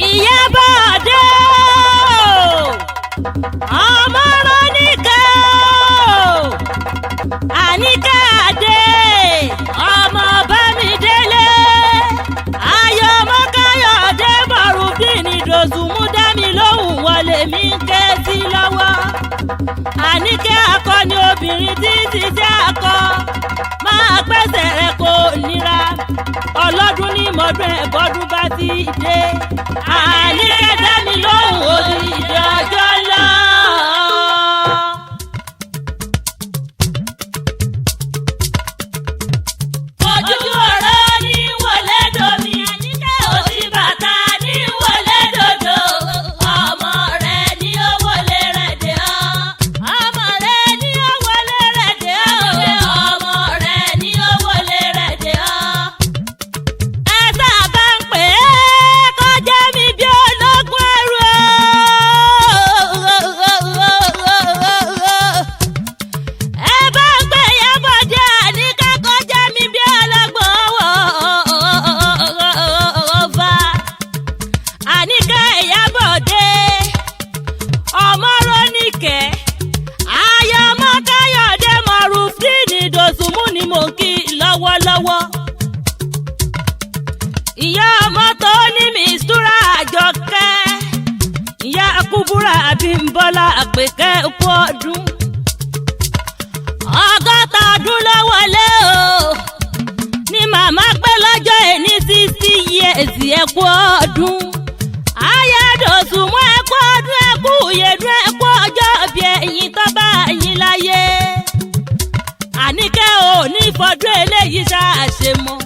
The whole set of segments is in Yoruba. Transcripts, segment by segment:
Ìyábọ̀ Òde ọmọ Rónìkẹ́ Àníkẹ́ Adé ọmọ Bámidélé ayọ̀ ọmọ Káyọ̀dé Mọ̀rúfìnì Dòsùnmú dámi lóhùn wọlé mi ń ké sí lọ́wọ́. Àníkẹ́ akọni obìnrin tí ti jẹ́ akọ máa pẹ́sẹ̀ rẹ̀ kò nira ọlọ́dún ní mọ́dún ẹ̀bọ́dún bá ti dé. Àníkẹ́ dámi lóhùn òdìdí ọjọ́ lọ. Ojú ọ̀rọ̀ ní wọlé domi, Àníkẹ́ òsì bàtà ní wọlé dodo. Ọmọ rẹ̀ ní ó wọlé rẹ̀ dé ọ́. Ọmọ rẹ̀ ní ó wọlé rẹ̀ dé ọ́. Ọmọ rẹ̀ ní ó wọlé rẹ̀ dé ọ́. Ẹ sábà ń pè é kó jẹ́ mi bí ológun ẹrú o. Ẹ bá ń pè Ìyábọ̀ Òde Àníkẹ́ kó jẹ́ mi bí ọlọ́gbọ̀n ọ̀fà. Àníkẹ́ Ìyábọ̀ Òde ọmọ Rónìkẹ́ ayọ̀ ọmọ Káyọ̀dé Mọ̀rúfìnì Dòsùnmú ni mò ń kí lọ́wọ́lọ́wọ́. Ìyá ọmọ tó ní Mistura Àjọkẹ́ ìyá Kúbúrà Abímbọ́lá Àpèkẹ́ kú ọdún. Ọgọ́ta ọdún ló wọlé o ní màmá pé lọ́jọ́ èní 60 years ẹ kú ọdún. Ayé Dòsùnmú ẹ kú ọdún ẹ kú ìyèdún ẹ kú ọjọ́ bí ẹ̀yin tó bá yín láyé. Àníkẹ́ ò ní fọdún eléyìí ṣàṣemọ́.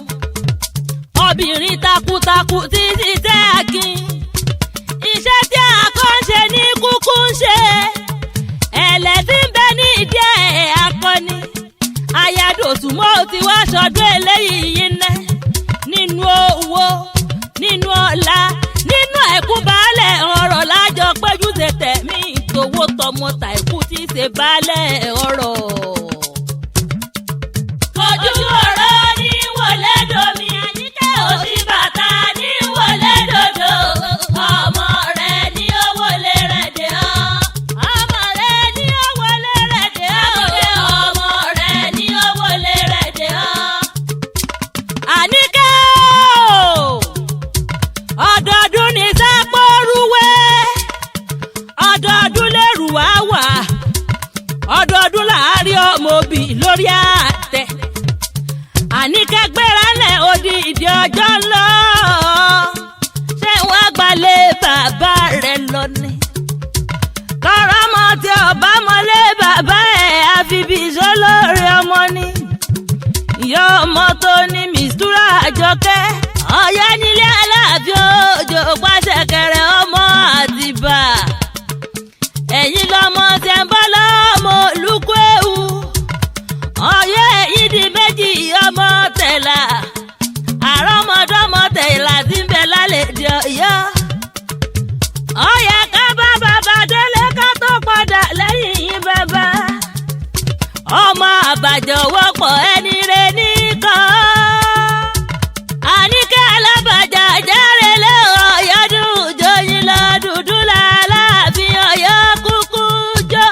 Obìnrin takuntakun tí ṣiṣẹ́ akin. Iṣẹ́ tí àkànṣe ní kúkú ń ṣe. Ẹ̀lẹ́ tí ń bẹ ní ìdí ẹ̀ akọni. Aya Dòsùnmú ti wá ṣọdún eléyìí yín ná. Nínú owó, nínú ọlá, nínú ẹ̀kú baálẹ̀ ọ̀rọ̀ lájọ péjú tètè mí tòwó tọmọ tàìkú tí ṣe baálẹ̀ ọ̀rọ̀. Ojú ọ̀rọ̀ ní wọlé domi, Àníkẹ́ òsì bàtà ní wọlé dodo. Ọmọ rẹ̀ ní ó wọlé rẹ̀ dé ọ́. Ọmọ rẹ̀ ní ó wọlé rẹ̀ dé ọ́. Ọmọ rẹ̀ ní ó wọlé rẹ̀ dé ọ́. Àníkẹ́ ọdọọdún ní sápóruwé ọdọọdún lẹ́rù wá wà ọdọọdún láàárín ọmọ òbí lórí àtẹ. Àníkẹ́ gbéra lẹ̀ odidi ọjọ́ lọ ṣé wọ́n gbalẹ̀ bàbá rẹ̀ lọ ni. Tọrọ ọmọ tí ọba mọ́lé bàbá ẹ̀ àfibí sólórí ọmọ ni. Ìyá ọmọ tó ní Mistura Àjọkẹ́ Ọ̀yọ́ nílé Aláàfin Òjò pàṣẹ kẹrẹ ọmọ Àtìbà. Ẹ̀yin lọmọ tẹ̀ ń bọ́ lọ́mọ olùkọ́ ewu. Ọ̀yọ́ ẹ̀yìn di méjì ọmọ Tẹ̀là. Àrọ́mọdọ́mọ Tẹ̀là tí ń bẹ lálẹ́ di Ọ̀yọ́. Ó yẹ ká bá bàbá délé ká tó padà lẹ́yìn yín bàbá. Ọmọ àbàjọ wọ́pọ̀ ẹni rẹ̀ nìkan. Àníkẹ́ alábàjá járe lé Ọ̀yọ́ dùn jóyin lọ dúdú láàláàfin Ọ̀yọ́ kúkú jó.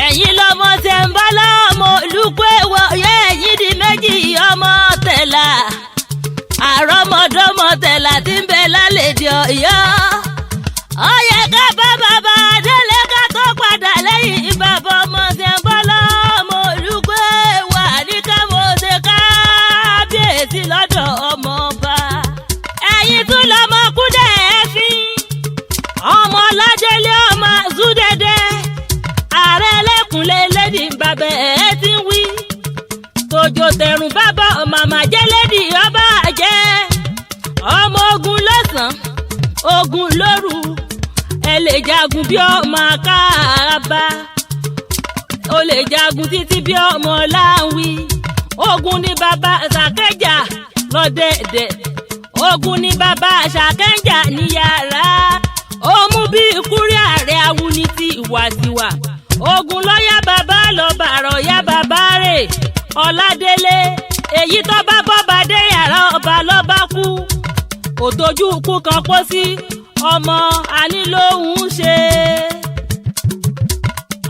Ẹ̀yin lọmọ tẹ̀ ń bá lọ́mọ olùkọ́ ẹ̀wọ̀ Ọ̀yọ́ ẹ̀yìn di méjì ọmọ Tẹ̀là. Àrọ́mọdọ́mọ Tẹ̀là tí ń bẹ lálẹ́ di Ọ̀yọ́. Ó yẹ ká bá bàbá délé ká tó padà lẹ́yìn bàbá ọmọ tẹ̀ ń bá lọ́mọ olùkọ́ ẹ̀wọ̀ Àníkẹ́ mo ṣe kábíyèsí lọ́dọ̀ ọmọ ọba. Ẹ̀yin tún lọmọ Kúdẹ̀ Ẹ̀fín ọmọ Ládélé ọmọ Zúdẹ̀dẹ̀ ààrẹ ẹlẹ́kùnlé lédi bàbá ẹ̀ ti ń wí. Tòjò tẹ̀rùn bàbá màmá jẹ́ lédi ọba jẹ́. Ọmọ ogun lọ́sàn-án ogun lóru ẹ lè jagun bí ọmọ Káàbá. O lè jagun títí bí ọmọ Láwí. Ogun ní bàbá Ṣàkẹ́jà lọ́dẹ̀dẹ̀. Ogun ní bàbá Ṣàkẹ́jà ní yàrá. Ó mú bí kúrí ààrẹ awuni ti ìwàtiwà. Ogun lọ́yà bàbá lọ bàrọ̀ yá bàbá rẹ̀. Ọládélé èyí tó bá bọ́ba dé yàrá ọba lọ́ba kú. kò tójú kú kan pọ́ sí ọmọ àní lóhùn ṣe.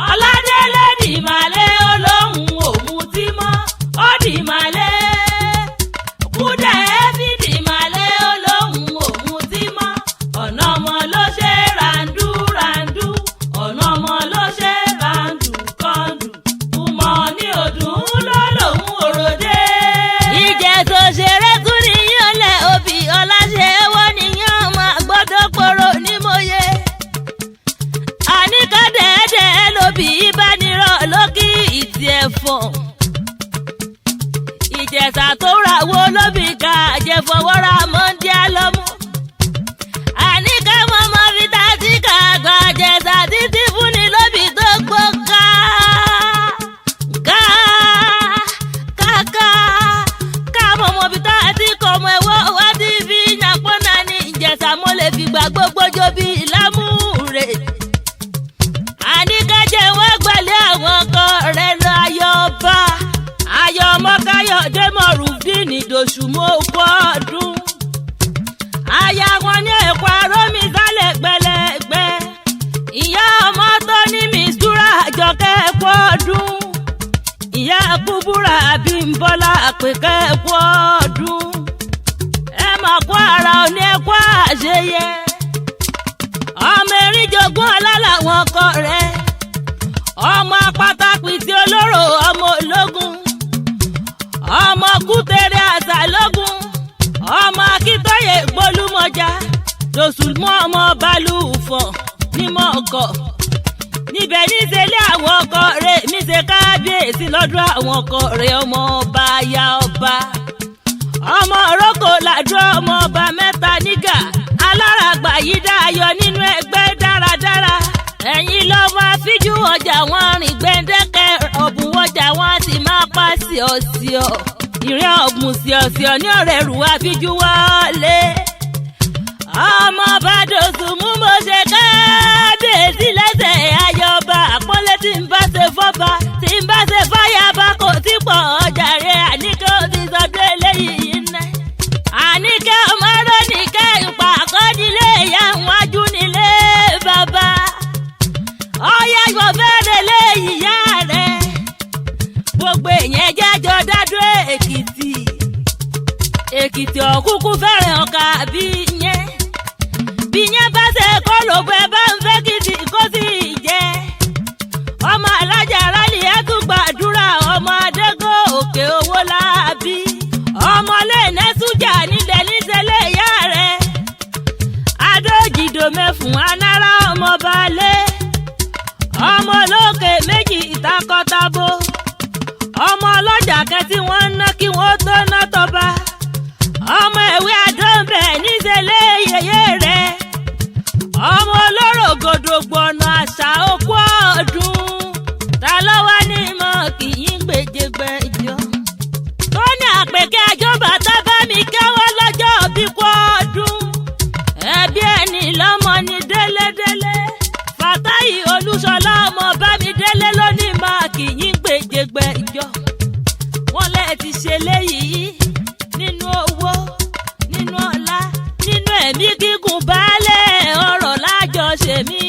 Ọládélé dìmàlẹ́ olóhùn òun tí mọ́ ó dìmàlẹ́. Kúdẹ̀ fi dìmàlẹ́ olóhùn òun tí mọ́ ọ̀nà ọmọ ló ṣe ràǹdú ràǹdú ọ̀nà ọmọ ló ṣe ràǹdù kọ́ndù kùmọ̀ ní òdùn ló lòun òròdé. Ìjẹ̀ṣà ṣeré tún níyàn lẹ̀ òbí ọláṣẹ́ wọ́n níyàn máa gbọ́dọ̀ pọ̀rọ̀ ní mòye. Àníkà dẹ́ẹ̀dẹ́ lóbi ìbánirọ̀ lókì ìtì ẹ̀fọ̀n. Ìjẹ̀ṣà tó ràwọ̀ lóbi ká àjẹfọwọ́ra mọ́ndí álọ́mú. Àníkà mọ́mọ́ fi tàtí ká àgbà Ìjẹ̀ṣà títí fúnni lóbi tó gbó ká. Ká mọ́mọ́ fi tàtí kọ̀mọ ẹ̀wọ́ wá tí fi yànpọ́nà ní Ìjẹ̀ṣà mo lè fi gbà gbogbo jó bí ìlámúre. Àníkà jẹ́ wọ́n gbalẹ̀ àwọn ọkọ rẹ̀ lọ ayọ̀ọba. Ayọ̀mọ́káyọ̀dé mọ̀rùndín ìdòṣù mọ́ ogún ọdún. Aya wọn ní ẹ̀kọ́ arómi sálẹ̀ gbẹlẹ́gbẹ́. Ìyá ọmọ tó ní Mistura Àjọkẹ́ ẹ̀kọ́ ọdún. Ìyá Kúbúrà Abímbọ́lá Àpèkẹ́ ẹ̀kọ́ ọdún. Ẹ mà kó ara òní ẹ̀kọ́ àṣeyẹ. Ọmọ erin jogún ọlá làwọn ọkọ rẹ̀. Ọmọ apátápì tí olóró ọmọ ológun. Ọmọ kútẹrẹ àṣàlógún. Ọmọ Akíntóyè Gbólúmọjà. Dòṣùmọ́ ọmọ Balùfọ̀n nímọ̀ ọkọ̀. Níbẹ̀ níṣẹ́lẹ̀ àwọn ọkọ rẹ̀ níṣẹ́ kábíyèsí lọ́dún àwọn ọkọ rẹ̀ ọmọ ọba aya ọba. Ọmọ Òrókò làdúrà ọmọ ọba mẹ́ta nígà. Aláràgbà yìí dáyọ̀ nínú ẹgbẹ́ dáradára. Ẹ̀yin lọ́mọ afíjú ọjà wọn rìn gbẹ̀ndẹ́kẹ́ ọ̀bùn ọjà wọn sì máa pa síọ̀síọ̀. Ìrìn ọ̀gbùn síọ̀síọ̀ ní ọ̀rẹ́ rù afíjú wọlé. Ọmọ Bàdòsùnmú mo ṣe kábíyèsí lẹ́sẹ̀ ayọ̀ba àpọ́nlé tí ń bá ṣe fọ́ba tí ń bá ṣe fáyàbá kò tí pọ̀ ọjà rẹ̀ Àníkẹ́ ó ti sọdún eléyìí ná. Àníkẹ́ ọmọ rẹ̀ nìkẹ́ ìpà àkọ́dílé ìyá wájú nílé bàbá. Ọ̀yá ìfọ̀fẹ́rẹ́ lé ìyá rẹ̀. Gbogbo èèyàn jẹ́jọ́ dádúró Èkìtì ọ̀kúnkún fẹ́ràn ọkà bí yẹn. Bí yẹn bá ṣe kó lògbò ẹ bá ń fẹ́ kìtì kó sì jẹ́. Ọmọ alájà rálì ẹ tún gbàdúrà ọmọ Adégò òkè owó láàbí. Ọmọ lẹ́ẹ̀nẹ́ sújà nílẹ̀ níṣẹ́lẹ̀ ìyá rẹ̀. Adójìdò mẹ́fùn anára ọmọ balẹ̀. Ọmọ olókè méjì ìtakọ́tabo. Ọmọ ọlọ́jà kẹtí wọ́n ń ná kí wọ́n tó ná tọba. Ọmọ ìwé àdánbẹ̀ níṣẹ́lẹ̀ yẹyẹ rẹ̀. Ọmọ olóró gòdògbò ọ̀nà àṣà okú ọdún. Ta ló wá ní mọ́ kì í gbèjègbè ìjọ. Tó ní Àpèkẹ́ àjọba tábà mi kẹ́wọ́ lọ́jọ́ bí kú ọdún. Ẹbí ẹni lọ́mọ ní délédélé. Fàtáì Olúṣọlá ọmọ Bámidélé ló ní mọ́ kì í gbèjègbè ìjọ. Wọ́n lẹ́ ti ṣe léyìí nínú owó, nínú ọlá, nínú ẹ̀mí gígùn baálẹ̀ ọ̀rọ̀ lájọṣe mi.